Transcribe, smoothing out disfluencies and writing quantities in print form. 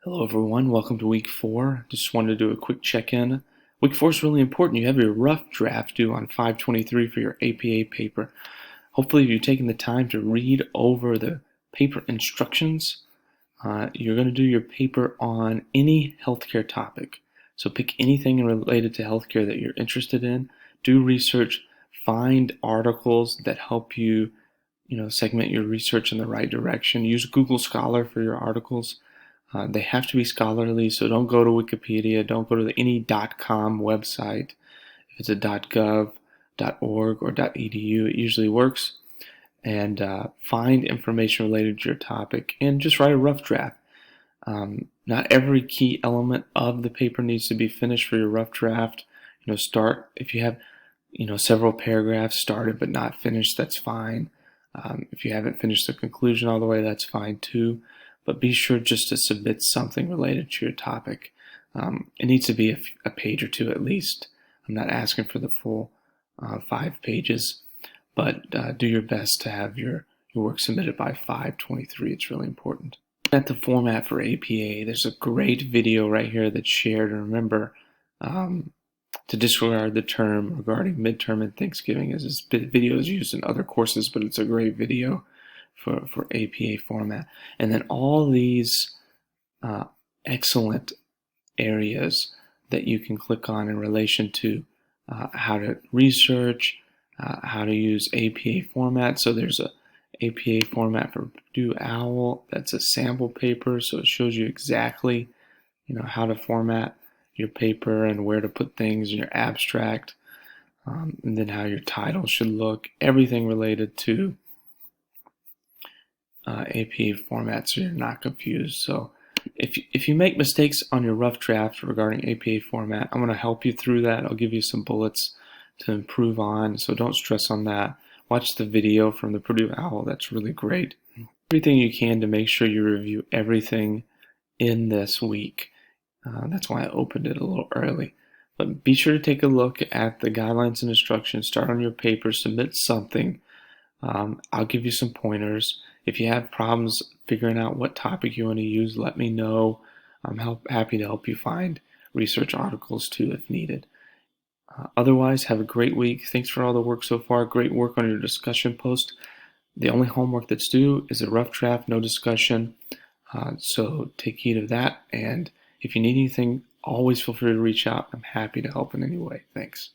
Hello everyone, welcome to week 4. Just wanted to do a quick check-in. Week 4 is really important. You have your rough draft due on 5/23 for your APA paper. Hopefully you've taken the time to read over the paper instructions. You're going to do your paper on any healthcare topic. So pick anything related to healthcare that you're interested in. Do research, find articles that help you, segment your research in the right direction. Use Google Scholar for your articles. They have to be scholarly, so don't go to Wikipedia, don't go to any .com website. If it's a .gov, .org, or .edu, it usually works. And find information related to your topic and just write a rough draft. Not every key element of the paper needs to be finished for your rough draft. Start if you have several paragraphs started but not finished, that's fine. If you haven't finished the conclusion all the way, that's fine too. But be sure just to submit something related to your topic. It needs to be a page or two at least. I'm not asking for the full 5 pages, but do your best to have your work submitted by 5/23. It's really important. At the format for APA, there's a great video right here that's shared. And remember, to disregard the term regarding midterm and Thanksgiving, as this video is used in other courses, but it's a great video for APA format. And then all these excellent areas that you can click on in relation to how to research, how to use APA format. So there's a APA format for Purdue OWL. That's a sample paper, so it shows you exactly how to format your paper and where to put things in your abstract, and then how your title should look. Everything related to APA format, so you're not confused. So if you make mistakes on your rough draft regarding APA format, I'm going to help you through that. I'll give you some bullets to improve on, so don't stress on that. Watch the video from the Purdue OWL. That's really great. Everything you can to make sure you review everything in this week. That's why I opened it a little early. But be sure to take a look at the guidelines and instructions. Start on your paper, submit something. I'll give you some pointers. If you have problems figuring out what topic you want to use, let me know. I'm happy to help you find research articles too if needed. Otherwise, have a great week. Thanks for all the work so far. Great work on your discussion post. The only homework that's due is a rough draft, no discussion. So take heed of that. And if you need anything, always feel free to reach out. I'm happy to help in any way. Thanks.